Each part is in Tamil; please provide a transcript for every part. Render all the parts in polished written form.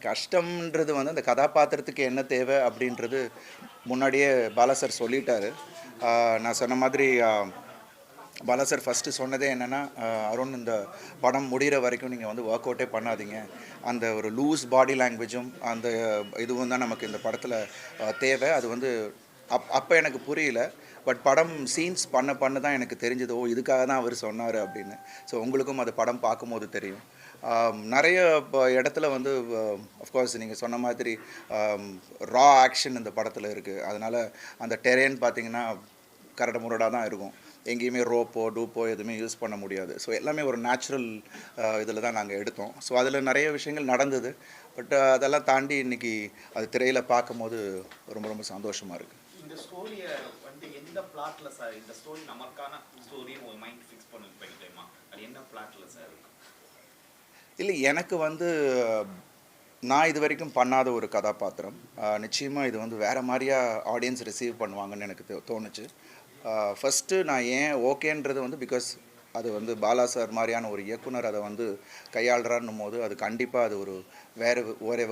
கஷ்டம்ன்றது வந்து அந்த கதாபாத்திரத்துக்கு என்ன தேவை அப்படின்றது முன்னாடியே பாலா சார் சொல்லிட்டாரு. நான் சொன்ன மாதிரி பாலா சார் ஃபஸ்ட்டு சொன்னதே என்னென்னா, அருண் இந்த படம் முடிகிற வரைக்கும் நீங்கள் வந்து ஒர்க் அவுட்டே பண்ணாதீங்க. அந்த ஒரு லூஸ் பாடி லாங்குவேஜும் அந்த இதுவும் தான் நமக்கு இந்த படத்தில் தேவை. அது வந்து அப்போ எனக்கு புரியல. பட் படம் சீன்ஸ் பண்ண தான் எனக்கு தெரிஞ்சது. ஓ, இதுக்காக தான் அவர் சொன்னார் அப்படின்னு. ஸோ உங்களுக்கும் அது படம் பார்க்கும்போது தெரியும். நிறைய இடத்துல வந்து அஃப்கோர்ஸ் நீங்கள் சொன்ன மாதிரி ரா ஆக்ஷன் இந்த படத்தில் இருக்குது. அதனால் அந்த டெரேன் பார்த்திங்கன்னா கரடு முரடாக தான் இருக்கும். எங்கேயுமே ரோப்போ டூப்போ எதுவுமே யூஸ் பண்ண முடியாது. ஸோ எல்லாமே ஒரு நேச்சுரல் இதில் தான் நாங்கள் எடுத்தோம். ஸோ அதில் நிறைய விஷயங்கள் நடந்தது. பட் அதெல்லாம் தாண்டி இன்றைக்கி அது திரையில் பார்க்கும்போது ரொம்ப ரொம்ப சந்தோஷமாக இருக்குது. இந்த ஸ்டோரியை வந்து எந்த பிளாட்டில் சார் இந்த ஸ்டோரி நமக்கான ஸ்டோரின்னு ஒரு மைண்ட் ஃபிக்ஸ் பண்ணிட்டேமா? அது என்ன பிளாட்டில் சார் இருக்கு? இல்லை, எனக்கு வந்து நான் இது வரைக்கும் பண்ணாத ஒரு கதாபாத்திரம். நிச்சயமாக இது வந்து வேறு மாதிரியாக ஆடியன்ஸ் ரிசீவ் பண்ணுவாங்கன்னு எனக்கு தோணுச்சு. ஃபஸ்ட்டு நான் ஏன் ஓகேன்றது வந்து பிகாஸ் அது வந்து பாலா சார் மாதிரியான ஒரு இயக்குனர் அதை வந்து கையாளுறான்னும் போது அது கண்டிப்பாக அது ஒரு வேறு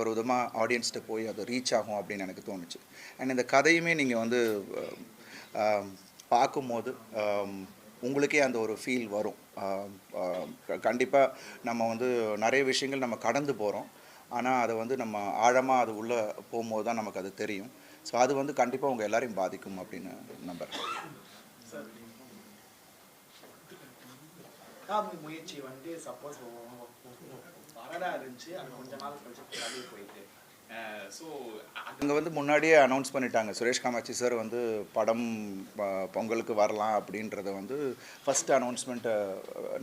ஒரு விதமாக ஆடியன்ஸ்கிட்ட போய் அது ரீச் ஆகும் அப்படின்னு எனக்கு தோணுச்சு. அண்ட் இந்த கதையுமே நீங்கள் வந்து பார்க்கும்போது உங்களுக்கே அந்த ஒரு ஃபீல் வரும். கண்டிப்பாக நம்ம வந்து நிறைய விஷயங்கள் நம்ம கடந்து போகிறோம். ஆனால் அதை வந்து நம்ம ஆழமாக அது உள்ளே போகும்போது தான் நமக்கு அது தெரியும். ஸோ அது வந்து கண்டிப்பாக உங்கள் எல்லாரையும் பாதிக்கும் அப்படின்னு நம்புறேன். முயற்சி வந்து சப்போஸ் வரதா இருந்துச்சு, அது கொஞ்ச நாள் கழிச்சு போயிட்டு ஸோ அங்கே வந்து முன்னாடியே அனௌன்ஸ் பண்ணிட்டாங்க. சுரேஷ் காமாட்சி சார் வந்து படம் பொங்கலுக்கு வரலாம் அப்படின்றத வந்து ஃபஸ்ட்டு அனௌன்ஸ்மெண்ட்டை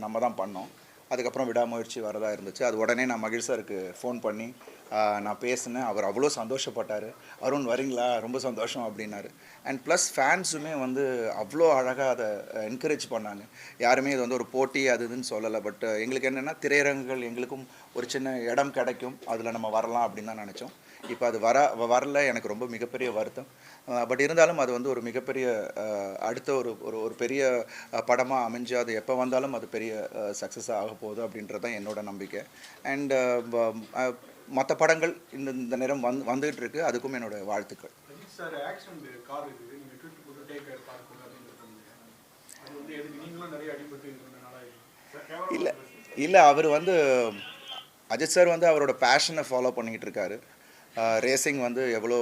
நம்ம தான் பண்ணோம். அதுக்கப்புறம் விடாமுயற்சி வரதா இருந்துச்சு. அது உடனே நான் மகிழ் சாருக்கு ஃபோன் பண்ணி நான் பேசினேன். அவர் அவ்வளோ சந்தோஷப்பட்டார். அருண் வரீங்களா, ரொம்ப சந்தோஷம் அப்படின்னாரு. அண்ட் ப்ளஸ் ஃபேன்ஸுமே வந்து அவ்வளோ அழகாக அதை என்கரேஜ் பண்ணாங்க. யாருமே இது வந்து ஒரு போட்டி அது இதுன்னு சொல்லலை. பட் எங்களுக்கு என்னென்னா திரையரங்குகள் எங்களுக்கும் ஒரு சின்ன இடம் கிடைக்கும், அதில் நம்ம வரலாம் அப்படின்னு தான் நினச்சோம். இப்போ அது வரல, எனக்கு ரொம்ப மிகப்பெரிய வருத்தம். பட் இருந்தாலும் அது வந்து ஒரு மிகப்பெரிய அடுத்த ஒரு ஒரு பெரிய படமாக அமைஞ்சு அது எப்போ வந்தாலும் அது பெரிய சக்ஸஸாக ஆக போகுது அப்படின்றது தான் என்னோட நம்பிக்கை. அண்ட் மற்ற படங்கள் இந்த நேரம் வந்துகிட்டு இருக்கு. அதுக்கும் என்னோட வாழ்த்துக்கள். இல்லை இல்லை, அவர் வந்து அஜித் சார் வந்து அவரோட பேஷனை ஃபாலோ பண்ணிக்கிட்டு இருக்காரு. ரேசிங் வந்து எவ்வளோ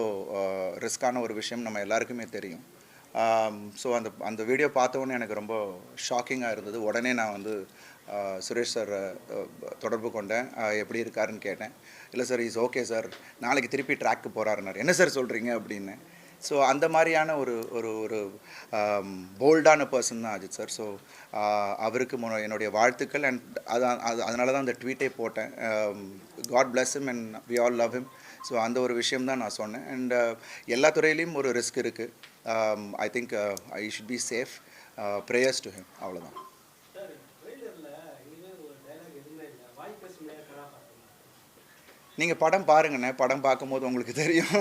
ரிஸ்க்கான ஒரு விஷயம் நம்ம எல்லாருக்குமே தெரியும். ஸோ அந்த வீடியோ பார்த்தோன்னே எனக்கு ரொம்ப ஷாக்கிங்காக இருந்தது. உடனே நான் வந்து சுரேஷ் சார் தொடர்பு கொண்டேன். எப்படி இருக்காருன்னு கேட்டேன். இல்லை சார், இஸ் ஓகே சார், நாளைக்கு திருப்பி ட்ராக்கு போகிறாருன்னார். என்ன சார் சொல்கிறீங்க அப்படின்னு. ஸோ அந்த மாதிரியான ஒரு ஒரு ஒரு போல்டான பர்சன் தான் அஜித் சார். ஸோ அவருக்கு என்னுடைய வாழ்த்துக்கள். அண்ட் அதனால தான் அந்த ட்வீட்டே போட்டேன். God bless him and we all love him. So அந்த ஒரு விஷயம் தான் நான் சொன்னேன். அண்ட் எல்லா துறையிலையும் ஒரு ரிஸ்க் இருக்குது. I think I should be safe. Prayers to him, அவ்வளோதான். நீங்கள் படம் பாருங்கண்ணே, படம் பார்க்கும்போது உங்களுக்கு தெரியும்.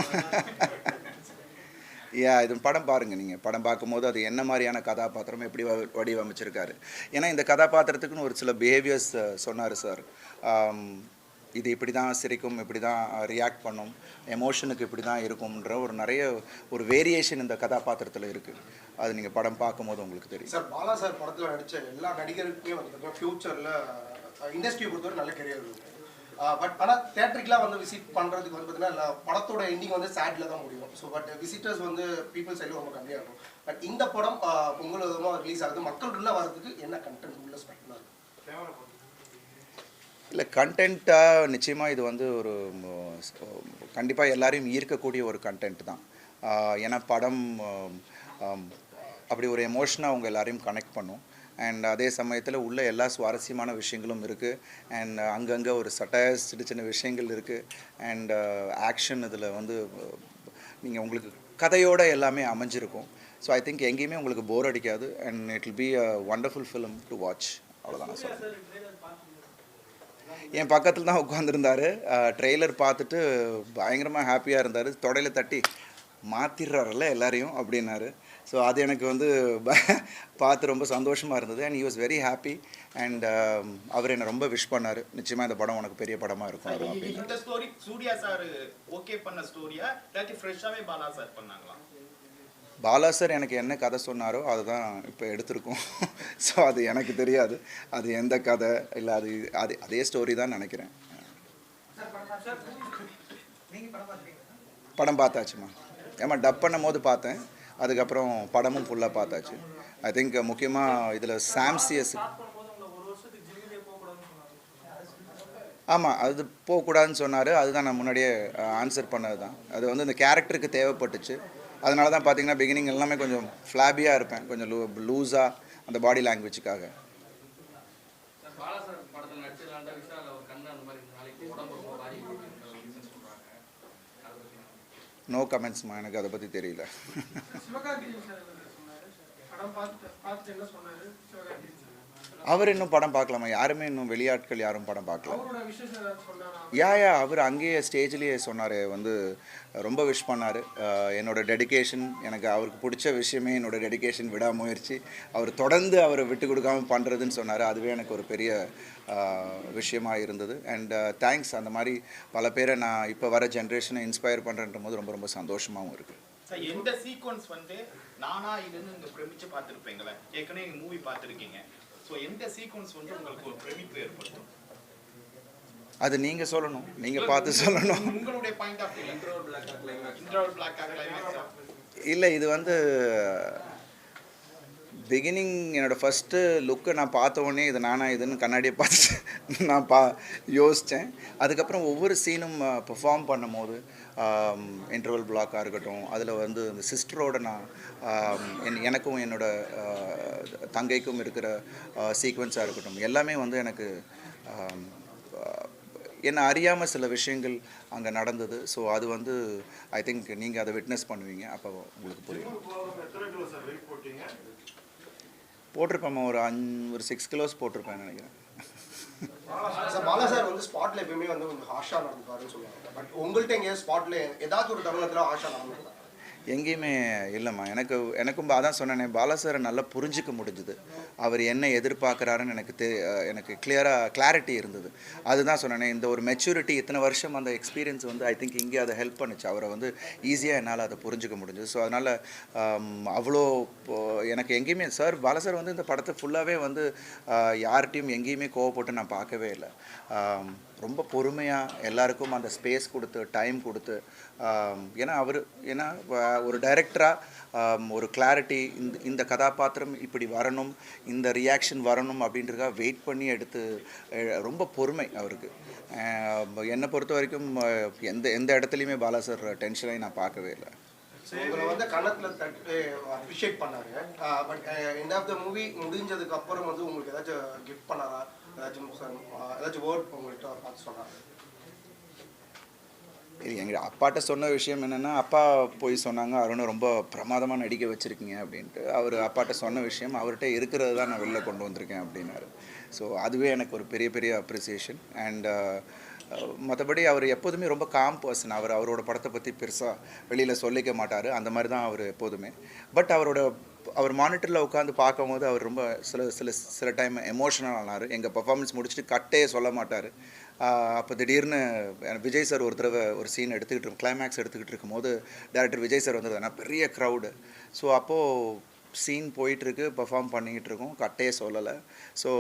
இது படம் பாருங்கள். நீங்கள் படம் பார்க்கும்போது அது என்ன மாதிரியான கதாபாத்திரம் எப்படி வடிவமைச்சிருக்காரு. ஏன்னா இந்த கதாபாத்திரத்துக்குன்னு ஒரு சில பிஹேவியர்ஸ் சொன்னார் சார். இது இப்படி தான் சிரிக்கும், இப்படி தான் ரியாக்ட் பண்ணும், எமோஷனுக்கு இப்படி தான் இருக்கும்ன்ற நிறைய ஒரு வேரியேஷன் இந்த கதாபாத்திரத்தில் இருக்குது. அது நீங்கள் படம் பார்க்கும்போது உங்களுக்கு தெரியும். சார், பாலா சார் படத்தில் நடித்த எல்லா நடிகருக்குமே வந்து ஃப்யூச்சரில் இண்டஸ்ட்ரியை பொறுத்தவரை நல்ல கெரியர் இருக்கும். பட் ஆனால் தேட்டருக்குலாம் வந்து விசிட் பண்ணுறதுக்கு வந்து பார்த்தீங்கன்னா படத்தோட எண்டிங் வந்து சேடில் தான் முடியும். ஸோ பட் விசிட்டர்ஸ் வந்து பீப்புள் சைடில் ரொம்ப கம்மியாக இருக்கும். பட் இந்த படம் பொங்கல் விதமாக ரிலீஸ் ஆகுது. மக்கள் உள்ள வரதுக்கு என்ன கண்டென்ட் உள்ள ஸ்பெக்டாக இருக்கும்? இல்லை, கண்டென்ட்டாக நிச்சயமாக இது வந்து ஒரு கண்டிப்பாக எல்லாரையும் ஈர்க்கக்கூடிய ஒரு கண்டென்ட் தான். ஏன்னா படம் அப்படி ஒரு எமோஷனாக அவங்க எல்லாரையும் கனெக்ட் பண்ணும். அண்ட் அதே சமயத்தில் உள்ள எல்லா சுவாரஸ்யமான விஷயங்களும் இருக்குது. அண்ட் அங்கங்கே ஒரு சட்டையர்ஸ் சின்ன சின்ன விஷயங்கள் இருக்குது. அண்ட் ஆக்ஷன் இதில் வந்து நீங்கள் உங்களுக்கு கதையோடு எல்லாமே அமைஞ்சிருக்கும். ஸோ ஐ திங்க் எங்கேயுமே உங்களுக்கு போர் அடிக்காது. And it will be a wonderful film to watch. அவ்வளோதான் நான் சொல்கிறேன். என் பக்கத்தில் தான் உட்காந்துருந்தார். ட்ரெய்லர் பார்த்துட்டு பயங்கரமாக ஹாப்பியாக இருந்தார். தொடையில் தட்டி மாற்றிடுறாருல்ல எல்லாரையும் அப்படின்னாரு. ஸோ அது எனக்கு வந்து பார்த்து ரொம்ப சந்தோஷமாக இருந்தது. And he was very happy and அவர் என்னை ரொம்ப விஷ் பண்ணார். நிச்சயமாக இந்த படம் உனக்கு பெரிய படமாக இருக்கும் அப்படின்னு. இந்த ஸ்டோரி சூர்யா சார் ஓகே பண்ண ஸ்டோரியா இல்லாட்டி ஃப்ரெஷ்ஷாவே பாலா சார் பண்ணாங்களா? பாலா சார் எனக்கு என்ன கதை சொன்னாரோ அதுதான் இப்போ எடுத்திருக்கோம். ஸோ அது எனக்கு தெரியாது அது எந்த கதை இல்லை, அது அது அதே ஸ்டோரி தான் நினைக்கிறேன். படம் பார்த்தாச்சுமா. ஏமா டப் பண்ணும் போது பார்த்தேன், அதுக்கப்புறம் படமும் ஃபுல்லாக பார்த்தாச்சு. ஐ திங்க் முக்கியமாக இதில் சாம்சியஸ் ஆமாம் அது போகக்கூடாதுன்னு சொன்னார். அதுதான் நான் முன்னாடியே ஆன்சர் பண்ணது தான். அது வந்து இந்த கேரக்டருக்கு தேவைப்பட்டுச்சு. அதனால தான் பார்த்தீங்கன்னா பிகினிங் எல்லாமே கொஞ்சம் ஃப்ளாபியாக இருப்பேன், கொஞ்சம் லூஸாக அந்த பாடி லாங்குவேஜுக்காக. நோ கமெண்ட்ஸ்மா, எனக்கு அதை பற்றி தெரியல. அவர் இன்னும் படம் பார்க்கலாமா? யாருமே இன்னும் வெளியாட்கள் யாரும் படம் பார்க்கலாம். யா அவர் அங்கேயே ஸ்டேஜ்லேயே சொன்னார், வந்து ரொம்ப விஷ் பண்ணார். என்னோட டெடிகேஷன், எனக்கு அவருக்கு பிடிச்ச விஷயமே என்னோட டெடிகேஷன், விடாமுயற்சி, அவர் தொடர்ந்து அவரை விட்டு கொடுக்காமல் பண்ணுறதுன்னு சொன்னார். அதுவே எனக்கு ஒரு பெரிய விஷயமாக இருந்தது. And thanks. அந்த மாதிரி பல பேரை நான் இப்போ வர ஜென்ரேஷனை இன்ஸ்பயர் பண்ணுறன்ற போது ரொம்ப ரொம்ப சந்தோஷமாகவும் இருக்குது. சார் எந்த சீக்வன்ஸ் வந்து நானா இதுன்னு இங்கே பிரமிச்சு பார்த்துருப்பீங்களே, ஏற்கனவே நீங்கள் மூவி பார்த்துருக்கீங்க, ஸோ எந்த சீக்வன்ஸ் வந்து உங்களுக்கு ஒரு பிரமிப்பு ஏற்படுத்தும்? அது நீங்கள் சொல்லணும், நீங்கள் பார்த்து சொல்லணும். உங்களுடைய point of view. Interval block கிளைமேக்ஸா? இல்லை, இது வந்து பிகினிங் என்னோடய ஃபஸ்ட்டு லுக்கை நான் பார்த்த உடனே இது நானா இதுன்னு கண்ணாடியை பார்த்துட்டு நான் யோசித்தேன். அதுக்கப்புறம் ஒவ்வொரு சீனும் பெர்ஃபார்ம் பண்ணும் போது இன்டர்வல் பிளாக்காக இருக்கட்டும், அதில் வந்து இந்த சிஸ்டரோட நான் எனக்கும் என்னோட தங்கைக்கும் இருக்கிற சீக்வன்ஸாக இருக்கட்டும், எல்லாமே வந்து எனக்கு என்னை அறியாமல் சில விஷயங்கள் அங்கே நடந்தது. ஸோ அது வந்து ஐ திங்க் நீங்கள் அதை விட்னஸ் பண்ணுவீங்க, அப்போ உங்களுக்கு புரியும். போட்டிருப்பேன், ஒரு 6 கிலோஸ் போட்டிருப்பேன் நினைக்கிறேன். பாலா சார் வந்து ஸ்பாட்ல எப்பயுமே வந்து கொஞ்சம் ஹாஷா நடந்துப்பாருன்னு சொல்லுவாங்க. பட் உங்கள்கிட்ட எங்கேயாவது ஸ்பாட்ல ஏதாச்சும் ஒரு தருணத்தில் ஹாஷா நடந்துருக்கா? எங்கேயுமே இல்லைம்மா. எனக்கும் அதான் சொன்னேனே, பாலா சாரை நல்லா புரிஞ்சிக்க முடிஞ்சுது. அவர் என்ன எதிர்பார்க்குறாருன்னு எனக்கு கிளாரிட்டி இருந்தது. அதுதான் சொன்னேனே, இந்த ஒரு மெச்சூரிட்டி, இத்தனை வருஷம் அந்த எக்ஸ்பீரியன்ஸ் வந்து ஐ திங்க் இங்கே அதை ஹெல்ப் பண்ணுச்சு. அவரை வந்து ஈஸியாக என்னால் அதை புரிஞ்சிக்க முடிஞ்சுது. ஸோ அதனால் அவ்வளோ எனக்கு எங்கேயுமே பாலா சார் வந்து இந்த படத்தை ஃபுல்லாகவே வந்து யார்கிட்டையும் எங்கேயுமே கோவப்பட்டு நான் பார்க்கவே இல்லை. ரொம்ப பொறுமையாக எல்லாருக்கும் அந்த ஸ்பேஸ் கொடுத்து, டைம் கொடுத்து, ஏன்னா ஒரு டைரக்டராக ஒரு கிளாரிட்டி, இந்த கதாபாத்திரம் இப்படி வரணும், இந்த ரியாக்ஷன் வரணும் அப்படின்றதுக்காக வெயிட் பண்ணி எடுத்து ரொம்ப பொறுமை அவருக்கு. என்னை பொறுத்த வரைக்கும் எந்த இடத்துலையுமே பாலா சார் டென்ஷனாகி நான் பார்க்கவே இல்லை. உங்களை வந்து கணத்தில் தட்டு அப்ரிஷியேட் பண்ணாரு. But end of the movie முடிஞ்சதுக்கு அப்புறம் வந்து உங்களுக்கு ஏதாச்சும் கிஃப்ட் பண்ணாரா? ஏதாச்சும் வேர்ட் உங்கள்கிட்ட பார்த்து சொன்னார்? எங்கள் அப்பாட்ட சொன்ன விஷயம் என்னென்னா, அப்பா போய் சொன்னாங்க, அருணை ரொம்ப பிரமாதமாக நடிக்க வச்சுருக்கீங்க அப்படின்ட்டு. அவர் அப்பாட்ட சொன்ன விஷயம், அவர்கிட்ட இருக்கிறது தான் நான் வெளில கொண்டு வந்திருக்கேன் அப்படின்னாரு. ஸோ அதுவே எனக்கு ஒரு பெரிய பெரிய அப்ரிசியேஷன். அண்ட் மற்றபடி அவர் எப்போதுமே ரொம்ப காம் பர்சன். அவரோட படத்தை பற்றி பெருசாக வெளியில் சொல்லிக்க மாட்டார். அந்த மாதிரி தான் அவர் எப்போதுமே. பட் அவர் மானிட்டரில் உட்காந்து பார்க்கும்போது அவர் ரொம்ப சில டைம் எமோஷனல் ஆனார். எங்கள் பர்ஃபார்மன்ஸ் முடிச்சுட்டு கட்டே சொல்ல மாட்டார். அப்போ திடீர்னு விஜய் சார் ஒரு தடவை ஒரு சீன் கிளைமேக்ஸ் எடுத்துக்கிட்டு இருக்கும்போது டேரக்டர் விஜய் சார் வந்தது, ஆனால் பெரிய க்ரௌடு. ஸோ அப்போது சீன் போயிட்டுருக்கு, பர்ஃபார்ம் பண்ணிக்கிட்டு இருக்கோம், கட்டையே சொல்லலை. ஸோ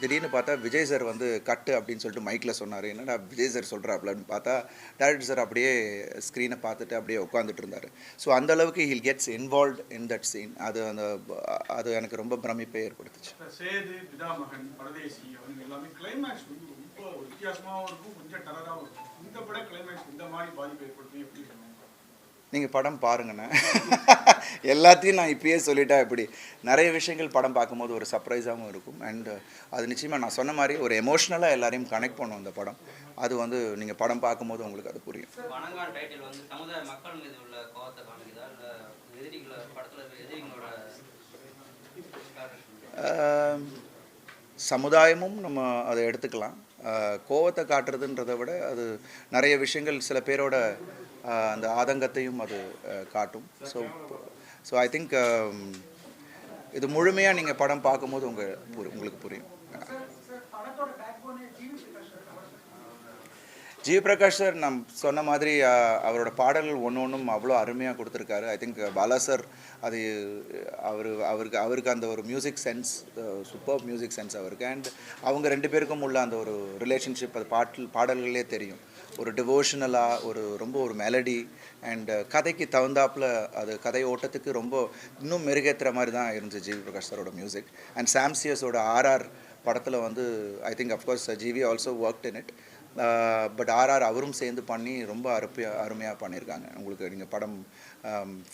திடீர்னு பார்த்தா விஜய் சார் வந்து கட்டு அப்படின்னு சொல்லிட்டு மைக்கில் சொன்னார். என்னடா விஜய் சார் சொல்கிறாப்லன்னு பார்த்தா டேரக்டர் சார் அப்படியே ஸ்க்ரீனை பார்த்துட்டு அப்படியே உட்காந்துட்டு இருந்தார். ஸோ அந்தளவுக்கு he'll gets involved in that scene. அது எனக்கு ரொம்ப பிரமிப்பை ஏற்படுத்துச்சு. சேது, பிதாமகன், பரதேசி அவங்க எல்லாமே கிளைமேக்ஸ் வந்து ரொம்ப வித்தியாசமாகவும் இருக்கும், கொஞ்சம் டெரராகவும் இருக்கும். இந்த பட கிளைமேக்ஸ் இந்த மாதிரி பாதிப்பு ஏற்படுத்தி எப்படி இருக்கும்? நீங்கள் படம் பாருங்கண்ணே. எல்லாத்தையும் நான் இப்பயே சொல்லிட்டா எப்படி? நிறைய விஷயங்கள் படம் பார்க்கும்போது ஒரு சர்ப்ரைஸாகவும் இருக்கும். அண்ட் அது நிச்சயமாக நான் சொன்ன மாதிரி ஒரு எமோஷ்னலாக எல்லாரையும் கனெக்ட் பண்ணும் அந்த படம். அது வந்து நீங்கள் படம் பார்க்கும்போது உங்களுக்கு அது புரியும். வணங்கான் டைட்டில் வந்து சமுதாய மக்கள் மீது உள்ள கோவத்தை காமிக்குதா இல்லை எதிரிகளோட படத்தில் எதிரிகளோட சமுதாயமும் நம்ம அதை எடுத்துக்கலாம். கோவத்தை காட்டுறதுன்றதை விட அது நிறைய விஷயங்கள், சில பேரோட அந்த ஆதங்கத்தையும் அது காட்டும். ஸோ ஸோ ஐ திங்க் இது முழுமையாக நீங்கள் படம் பார்க்கும்போது உங்களுக்கு புரியும். ஜிவி பிரகாஷ் சார் நான் சொன்ன மாதிரி அவரோட பாடல்கள் ஒன்றும் அவ்வளோ அருமையாக கொடுத்துருக்காரு. ஐ திங்க் பாலா சார் அது அவருக்கு அந்த ஒரு music sense, super music sense அவருக்கு. அண்ட் அவங்க 2 பேருக்கும் உள்ள அந்த ஒரு ரிலேஷன்ஷிப் அது பாடல்களே தெரியும். ஒரு டிவோஷனலாக ரொம்ப ஒரு மெலடி அண்ட் கதைக்கு தகுந்தாப்பில் அது கதை ஓட்டத்துக்கு இன்னும் மெருகேற்றுற மாதிரி தான் இருந்துச்சு ஜிவி பிரகாஷ் சாரோட மியூசிக். அண்ட் சாம்சியஸோட RR படத்தில் I think of course GV also worked in it. But அவரும் சேர்ந்து பண்ணி ரொம்ப அருமையாக பண்ணியிருக்காங்க. உங்களுக்கு நீங்கள் படம்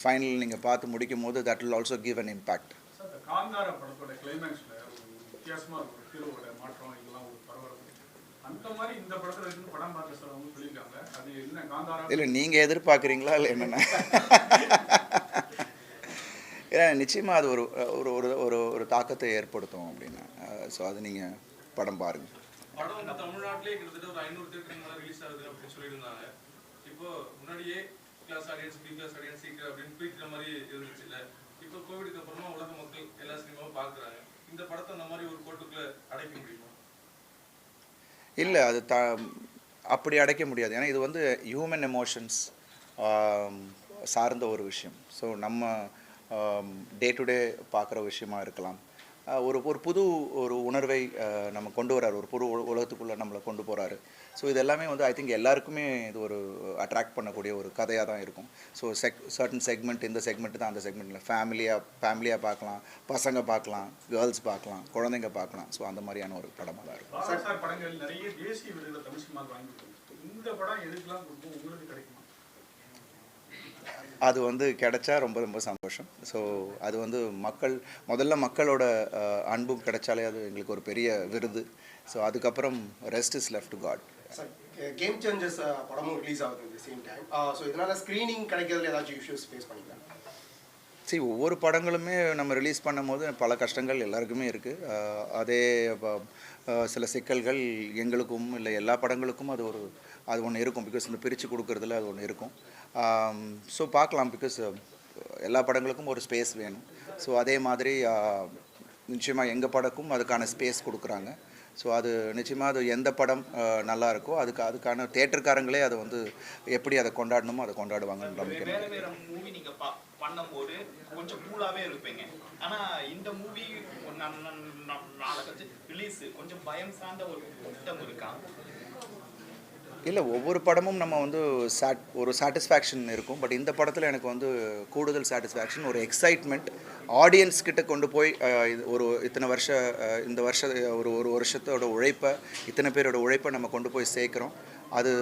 ஃபைனல் நீங்கள் பார்த்து முடிக்கும் போது that will also give an impact. Kantara படத்தோட கிளைமேக்ஸ்ல ஒரு வித்தியாசமா ஒரு ஹீரோவோட மாற்றம் இதெல்லாம் ஒரு பரபரப்பு. அந்த மாதிரி இந்த படத்துல இருந்து படம் பார்த்த சார் அவங்க சொல்லியிருக்காங்க. அது என்ன காந்தாரா இல்லை நீங்கள் எதிர்பார்க்குறீங்களா இல்லை என்னென்ன? ஏன்னா நிச்சயமாக அது ஒரு தாக்கத்தை ஏற்படுத்தும் அப்படின்னா. ஸோ அது நீங்கள் படம் பாருங்கள். படம் வந்து தமிழ்நாட்டிலே கிட்டத்தட்ட ஒரு 500 தியேட்டருக்கு மேலே ரிலீஸ் ஆகுது அப்படின்னு சொல்லியிருந்தாங்க. இப்போ முன்னாடியே class audience, B class audience, C அப்படின்னு பிரிக்கிற மாதிரி இருந்துச்சு இல்லை? இப்போ கோவிடுக்கு அப்புறமா உலக மக்கள் எல்லா சினிமாவும் பார்க்குறாங்க. இந்த படத்தை அந்த மாதிரி ஒரு கோட்டுக்குள்ளே அடைக்க முடியுமா? இல்லை, அது அப்படி அடைக்க முடியாது. ஏன்னா இது ஹியூமன் எமோஷன்ஸ் சார்ந்த ஒரு விஷயம். ஸோ நம்ம டே டு டே பார்க்குற விஷயமா இருக்கலாம். ஒரு புது உணர்வை நம்ம கொண்டு வராரு, ஒரு புது உலகத்துக்குள்ளே நம்மளை கொண்டு போகிறாரு. ஸோ இது எல்லாமே ஐ திங்க் எல்லாருக்குமே இது ஒரு அட்ராக்ட் பண்ணக்கூடிய ஒரு கதையாக தான் இருக்கும். ஸோ சர்டன் செக்மெண்ட், இந்த செக்மெண்ட் தான் அந்த செக்மெண்ட்டில் ஃபேமிலியாக பார்க்கலாம், பசங்க பார்க்கலாம், கேர்ள்ஸ் பார்க்கலாம், குழந்தைங்க பார்க்கலாம். ஸோ அந்த மாதிரியான ஒரு படமாக தான் இருக்கும். சார் படங்கள் நிறைய தேசிய விருதுகளை தமிழ் சினிமாவுக்கு வாங்கியிருக்கோம். இந்த படம் எதுக்கெல்லாம் கொடுக்கும், உங்களுக்கு கிடைக்குமா? அது கிடைச்சா ரொம்ப சந்தோஷம். ஸோ அது மக்களோட அன்பும் கிடைச்சாலே அது எங்களுக்கு ஒரு பெரிய விருது. ஸோ அதுக்கப்புறம் rest is left to god. Sir game changers படமும் ரிலீஸ் ஆகுது இந்த சேம் டைம். ஸோ இதனால் ஸ்க்ரீனிங் கிடைக்கிறதுல ஏதாச்சும் இஷ்யூஸ் ஃபேஸ் பண்ணிக்கலாம்? ஒவ்வொரு படங்களுமே நம்ம ரிலீஸ் பண்ணும் போது பல கஷ்டங்கள் எல்லாருக்குமே இருக்குது. அதே சில சிக்கல்கள் எங்களுக்கும் இல்லை எல்லா படங்களுக்கும் அது ஒன்று இருக்கும். பிகாஸ் இந்த பிரித்து கொடுக்குறதுல அது ஒன்று இருக்கும். ஸோ பார்க்கலாம். பிகாஸ் எல்லா படங்களுக்கும் ஒரு ஸ்பேஸ் வேணும். ஸோ அதே மாதிரி நிச்சயமாக எங்கள் படக்கும் அதுக்கான ஸ்பேஸ் கொடுக்குறாங்க. ஸோ அது நிச்சயமாக அது எந்த படம் நல்லா இருக்கோ அதுக்கான தேட்டருக்காரங்களே அதை எப்படி அதை கொண்டாடணுமோ அதை கொண்டாடுவாங்கன்னு நம்பிக்கை. வேற மூவி நீங்கள் பண்ணும்போது கொஞ்சம் கூலாகவே இருப்பீங்க. ஆனால் இந்த மூவி நாளைக்கு ரிலீஸ் கொஞ்சம் பயம் சார்ந்த ஒரு திட்டம் இருக்கா? இல்லை, ஒவ்வொரு படமும் நம்ம ஒரு சாட்டிஸ்ஃபேக்ஷன் இருக்கும். பட் இந்த படத்தில் எனக்கு கூடுதல் சாட்டிஸ்ஃபேக்ஷன், ஒரு எக்ஸைட்மெண்ட். ஆடியன்ஸ் கிட்ட கொண்டு போய் இந்த ஒரு வருஷத்தோட உழைப்பை, இத்தனை பேரோட உழைப்பை நம்ம கொண்டு போய் சேர்க்குறோம். அது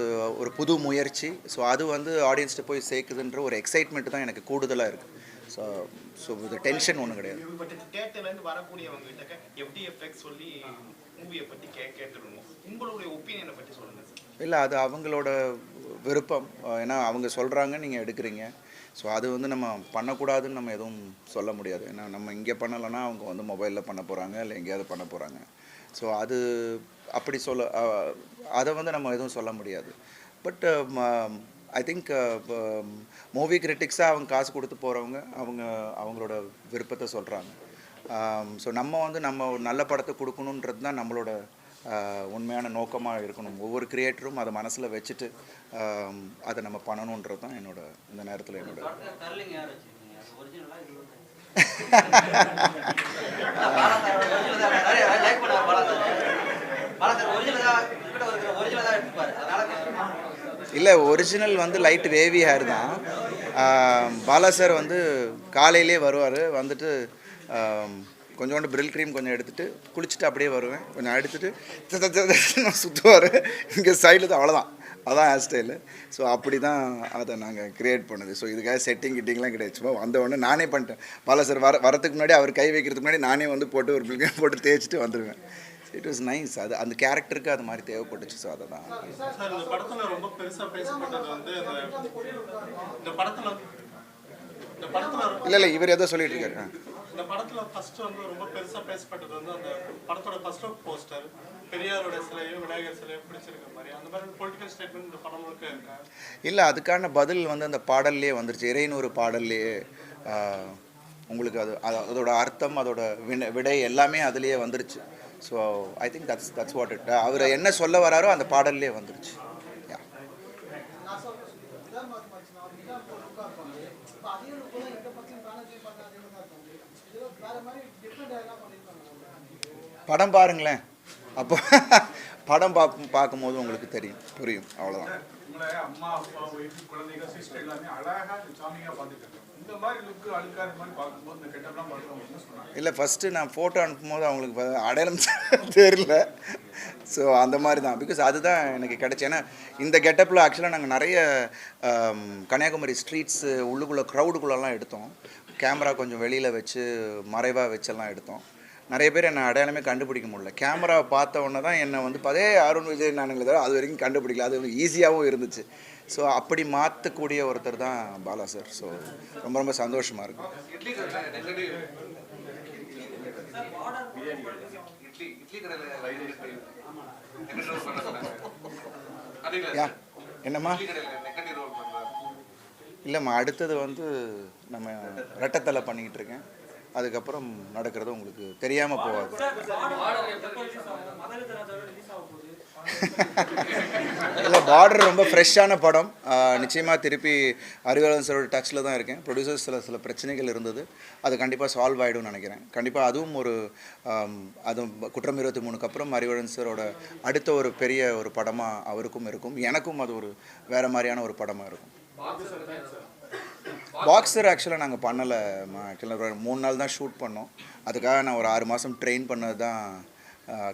ஒரு புது முயற்சி. ஸோ அது ஆடியன்ஸ்கிட்ட போய் சேர்க்குதுன்ற ஒரு எக்ஸைட்மெண்ட் தான் எனக்கு கூடுதலாக இருக்குது. ஸோ இது டென்ஷன் ஒன்றும் கிடையாது. பட் தேட்டர்லேருந்து வரக்கூடியவங்க கிட்ட எப்படி எஃபெக்ட் சொல்லி மூவியை பற்றி கேட்டுருவோம். உங்களுடைய ஒப்பீனியனை பற்றி சொல்லுங்கள் சார். இல்லை, அது அவங்களோட விருப்பம். ஏன்னா அவங்க சொல்கிறாங்க, நீங்கள் எடுக்கிறீங்க. ஸோ அது நம்ம பண்ணக்கூடாதுன்னு நம்ம எதுவும் சொல்ல முடியாது. ஏன்னா நம்ம இங்கே பண்ணலைன்னா அவங்க மொபைலில் பண்ண போகிறாங்க, இல்லை எங்கேயாவது பண்ண போகிறாங்க. ஸோ அது அப்படி அதை நம்ம எதுவும் சொல்ல முடியாது. பட் ஐ திங்க் மூவி கிரிட்டிக்ஸாக அவங்க காசு கொடுத்து போகிறவங்க அவங்களோட விருப்பத்தை சொல்கிறாங்க. ஸோ நம்ம ஒரு நல்ல படத்தை கொடுக்கணுன்றது தான் நம்மளோட உண்மையான நோக்கமாக இருக்கணும். ஒவ்வொரு கிரியேட்டரும் அதை மனசில் வச்சுட்டு அதை நம்ம பண்ணணுன்றது தான் இந்த நேரத்தில் என்னோட இல்லை. ஒரிஜினல் லைட் வேவி ஹேர் தான். பாலா சார் காலையிலே வருவார். வந்துட்டு கொஞ்சோண்டு பிரில் க்ரீம் கொஞ்சம் எடுத்துகிட்டு குளிச்சுட்டு அப்படியே வருவேன். கொஞ்சம் எடுத்துகிட்டு சுற்றுவார். இங்கே சைடில் தான், அவ்வளோதான். அதான் ஹேர் ஸ்டைலு. ஸோ அப்படி தான் அதை நாங்கள் க்ரியேட் பண்ணுது. ஸோ இதுக்காக கிட்டிங்லாம் கிடையாது. சும்மா வந்த உடனே நானே பண்ணிட்டேன். பாலா சார் வரத்துக்கு முன்னாடி, அவர் கை வைக்கிறதுக்கு முன்னாடி நானே போட்டு ஒரு பில் போட்டு தேய்ச்சிட்டு வந்துடுவேன். It was nice. அது அந்த கேரக்டருக்கு அது மாதிரி தேவைப்பட்டுச்சு. ஸோ அதை தான் சார் இந்த படத்தில் ரொம்ப பெருசாக பேசப்பட்டது இந்த படத்தில் இல்லை இவர் எதோ சொல்லிட்டு இருக்காரு. இந்த படத்தில் ஃபர்ஸ்ட் ரொம்ப பெருசாக பேசப்பட்டது அந்த படத்தோட ஃபர்ஸ்ட் லுக் போஸ்டர் பெரியாரோட சிலையும் விநாயகர் சிலையும் பிடிச்சிருக்க மாதிரி அந்த மாதிரி பொலிட்டிக்கல் ஸ்டேட்மெண்ட் இந்த படம் முழுக்க இருக்கா? இல்லை, அதுக்கான பதில் அந்த பாடல்லையே வந்துருச்சு. இறைநூறு பாடல்லையே உங்களுக்கு அதோட அர்த்தம், அதோட விடை எல்லாமே அதுலேயே வந்துருச்சு. So I think that's what it. அவர் என்ன சொல்ல வராரோ அந்த பாடல்லே வந்துருச்சு. படம் பாருங்களேன், அப்போ படம் பார்க்கும்போது உங்களுக்கு புரியும். அவ்வளோதான். உங்களை அம்மா அப்பா ஒய்ஃப் குழந்தைங்க சிஸ்டர் எல்லாமே அழகாக சாமியாக பார்த்துட்டு இந்த மாதிரி லுக்கு அழுக்காத மாதிரி பார்க்கும்போது இந்த கெட்டப்லாம் பார்க்குறவங்க என்ன சொன்னாங்க? இல்லை, ஃபஸ்ட்டு நான் ஃபோட்டோ அனுப்பும்போது அவங்களுக்கு அடையாளம் தெரியல. ஸோ அந்த மாதிரி தான், பிகாஸ் அதுதான் எனக்கு கிடச்சி. ஏன்னா இந்த கெட்டப்பில் ஆக்சுவலாக நாங்கள் நிறைய கன்னியாகுமரி ஸ்ட்ரீட்ஸு உள்ளுக்குள்ளே க்ரௌடுக்குள்ளெல்லாம் எடுத்தோம். கேமரா கொஞ்சம் வெளியில் வச்சு மறைவாக வச்செல்லாம் எடுத்தோம். நிறைய பேர் என்னை அடையாளமே கண்டுபிடிக்க முடியல. கேமரா பார்த்த உடனே தான் என்னை வந்து அதே அருண் விஜய் நானுங்களே தவிர அது வரைக்கும் கண்டுபிடிக்கல. அது ஈஸியாகவும் இருந்துச்சு. ஸோ அப்படி மாற்றக்கூடிய ஒருத்தர் தான் பாலா சார். ஸோ ரொம்ப ரொம்ப சந்தோஷமாக இருக்குது. என்னம்மா? இல்லைம்மா, அடுத்தது வந்து நம்ம ரெட்டத்தலை பண்ணிக்கிட்டு இருக்கேன். அதுக்கப்புறம் நடக்கிறது உங்களுக்கு தெரியாமல் போகாது. இல்லை, பார்டர் ரொம்ப ஃப்ரெஷ்ஷான படம். நிச்சயமாக திருப்பி அறிவாளன் சாரோட டச்சில் தான் இருக்கேன். ப்ரொடியூசர்ஸ் சில பிரச்சனைகள் இருந்தது, அது கண்டிப்பாக சால்வ் ஆகிடும்னு நினைக்கிறேன். கண்டிப்பாக அதுவும் அதுவும் குற்றம் 23க்கு அப்புறம் அறிவாளன் சாரோட அடுத்த ஒரு பெரிய ஒரு படமாக அவருக்கும் இருக்கும். எனக்கும் அது ஒரு வேறு மாதிரியான ஒரு படமாக இருக்கும். பாக்ஸர் ஆக்சுவலாக நாங்கள் பண்ணலை. ஆக்சுவலாக 3 நாள் தான் ஷூட் பண்ணோம். அதுக்காக நான் ஒரு 6 மாதம் ட்ரெயின் பண்ணது தான்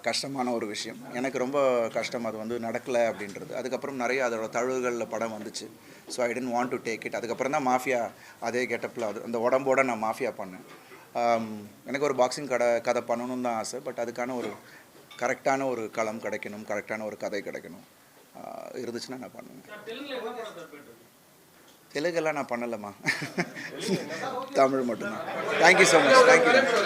கஷ்டமான ஒரு விஷயம். எனக்கு ரொம்ப கஷ்டம் அது வந்து நடக்கலை அப்படின்றது. அதுக்கப்புறம் நிறைய அதோட தழுவுகளில் படம் வந்துச்சு. So I tend want to take it. அதுக்கப்புறம் தான் மாஃபியா அதே கெட்டப்பில் அந்த உடம்போட நான் மாஃபியா பண்ணேன். எனக்கு ஒரு பாக்ஸிங் கதை பண்ணணும்னு தான் ஆசை. பட் அதுக்கான ஒரு கரெக்டான ஒரு களம் கிடைக்கணும், கரெக்டான ஒரு கதை கிடைக்கணும். இருந்துச்சுன்னா நான் பண்ணுவேன். தெலுங்கெல்லாம் நான் பண்ணலம்மா, தமிழ் மட்டும்தான். Thank you so much. தேங்க்யூ.